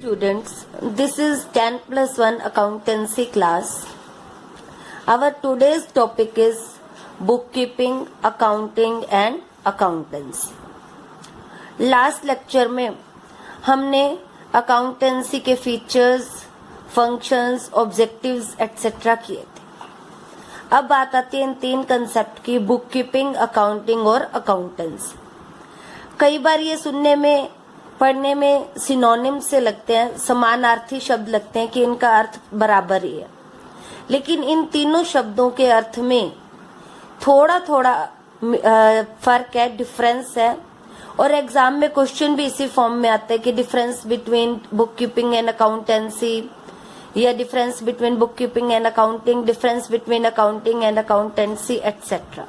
Students, this is 10 plus 1 accountancy class. Our today's topic is bookkeeping, accounting and accountancy. Last lecture में हमने accountancy के features, functions, objectives etc. किए थे. अब बात आती है इन तीन कंसेप्ट की, बुककीपिंग, अकाउंटिंग और अकाउंटेंसी. कई बार ये सुनने में पढ़ने में सिनोनिम से लगते हैं, समानार्थी शब्द लगते हैं कि इनका अर्थ बराबर ही है, लेकिन इन तीनों शब्दों के अर्थ में थोड़ा थोड़ा फर्क है, डिफरेंस है. और एग्जाम में क्वेश्चन भी इसी फॉर्म में आते हैं कि difference between bookkeeping and accountancy, या difference between bookkeeping and accounting, difference between accounting and accountancy etcetera.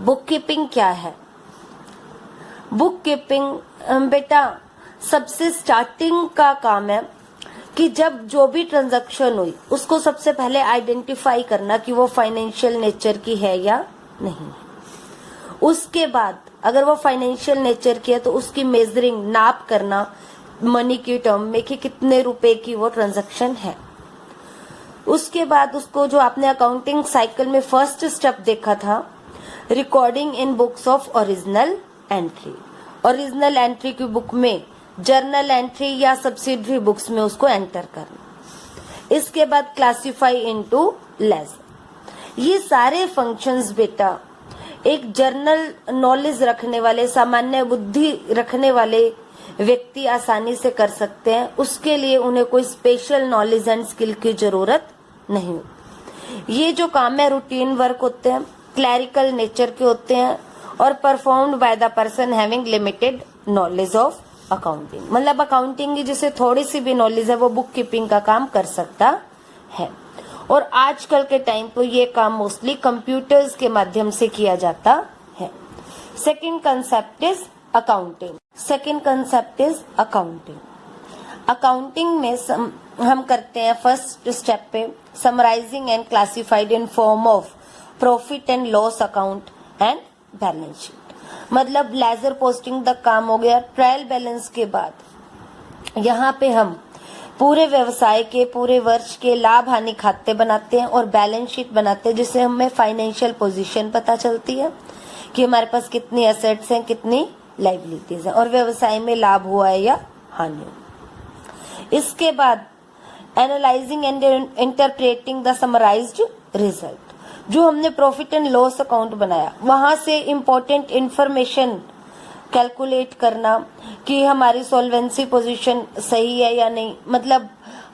Bookkeeping क्या है? बुककीपिंग बेटा सबसे स्टार्टिंग का काम है कि जब जो भी ट्रांजैक्शन हुई उसको सबसे पहले आइडेंटिफाई करना कि वो फाइनेंशियल नेचर की है या नहीं. उसके बाद अगर वो फाइनेंशियल नेचर की है तो उसकी मेजरिंग, नाप करना मनी की टर्म में कि कितने रुपए की वो ट्रांजैक्शन है. उसके बाद उसको जो आपने अकाउंटिंग साइकिल में फर्स्ट स्टेप देखा था, recording in books of original entry. Original entry की बुक में, जर्नल एंट्री या सब्सिडरी बुक्स में उसको एंटर करना. इसके बाद क्लासिफाई इनटू लेजर. ये सारे फंक्शंस बेटा एक जर्नल नॉलेज रखने वाले, सामान्य बुद्धि रखने वाले व्यक्ति आसानी से कर सकते हैं. उसके लिए उन्हें कोई स्पेशल नॉलेज एंड स्किल की जरूरत नहीं. ये जो काम है रूटीन वर्क होते हैं, क्लैरिकल नेचर के होते हैं और performed by the person having limited knowledge of accounting. मतलब अकाउंटिंग की जिसे थोड़ी सी भी नॉलेज है वो बुक कीपिंग का काम कर सकता है. और आजकल के टाइम तो ये काम मोस्टली कंप्यूटर्स के माध्यम से किया जाता है. Second concept is accounting. Second concept is accounting. Accounting में हम करते हैं फर्स्ट स्टेप पे summarising and classified in form of profit and loss account and balance sheet. मतलब लेजर पोस्टिंग तक काम हो गया. ट्रायल बैलेंस के बाद यहाँ पे हम पूरे व्यवसाय के पूरे वर्ष के लाभ हानि खाते बनाते हैं और बैलेंस शीट बनाते हैं, जिससे हमें फाइनेंशियल पोजीशन पता चलती है कि हमारे पास कितनी एसेट्स हैं, कितनी लाइबिलिटीज हैं और व्यवसाय में लाभ हुआ है या हानि. इसके बाद analysing and interpreting the summarised result. जो हमने प्रॉफिट एंड लॉस अकाउंट बनाया वहां से इंपॉर्टेंट इंफॉर्मेशन कैलकुलेट करना कि हमारी सॉल्वेंसी पोजीशन सही है या नहीं. मतलब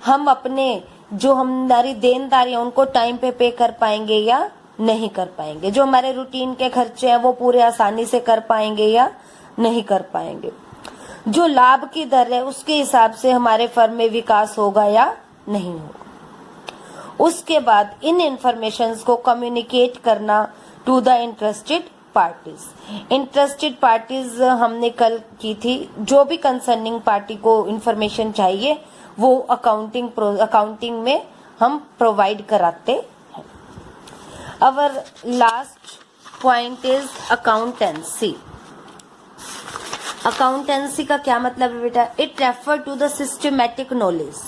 हम अपने जो हमारी देनदारी है उनको टाइम पे कर पाएंगे या नहीं कर पाएंगे. जो हमारे रूटीन के खर्चे हैं वो पूरे आसानी से कर पाएंगे या नहीं कर पाएंगे. जो लाभ की दर है उसके हिसाब से हमारे फर्म में विकास होगा या नहीं होगा. उसके बाद इन इंफॉर्मेशंस को कम्युनिकेट करना to the interested parties. Interested parties हमने कल की थी. जो भी कंसर्निंग पार्टी को इंफॉर्मेशन चाहिए वो अकाउंटिंग में हम प्रोवाइड कराते हैं. Our last point is accountancy. Accountancy का क्या मतलब है बेटा? It refer to the systematic knowledge.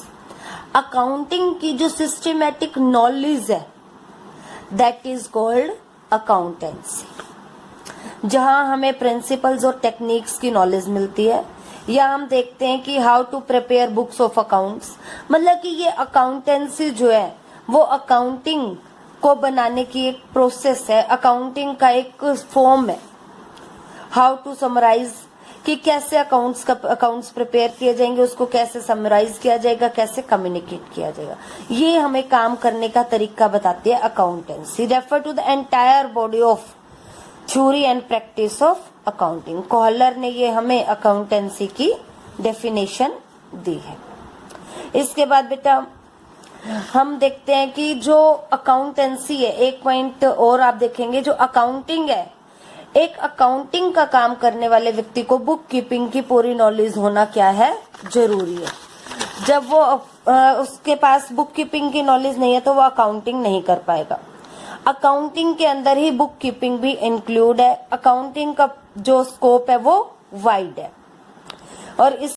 Accounting की जो सिस्टमैटिक नॉलेज है दैट इज कॉल्ड अकाउंटेंसी. जहां हमें प्रिंसिपल्स और टेक्निक्स की नॉलेज मिलती है, या हम देखते हैं कि how to prepare books of accounts. मतलब कि ये अकाउंटेंसी जो है वो अकाउंटिंग को बनाने की एक प्रोसेस है, अकाउंटिंग का एक फॉर्म है. हाउ टू समराइज कि कैसे अकाउंट्स प्रिपेयर किए जाएंगे, उसको कैसे समराइज किया जाएगा, कैसे कम्युनिकेट किया जाएगा, ये हमें काम करने का तरीका बताती है accountancy. Refer to the entire body of theory and practice of accounting. Kohler ने ये हमें अकाउंटेंसी की डेफिनेशन दी है. इसके बाद बेटा हम देखते हैं कि जो अकाउंटेंसी है, एक पॉइंट और आप देखेंगे, जो अकाउंटिंग है, एक अकाउंटिंग का काम करने वाले व्यक्ति को बुक कीपिंग की पूरी नॉलेज होना क्या है, जरूरी है. जब वो उसके पास बुक कीपिंग की नॉलेज नहीं है तो वो अकाउंटिंग नहीं कर पाएगा. अकाउंटिंग के अंदर ही बुक कीपिंग भी इंक्लूड है. अकाउंटिंग का जो स्कोप है वो वाइड है. और इस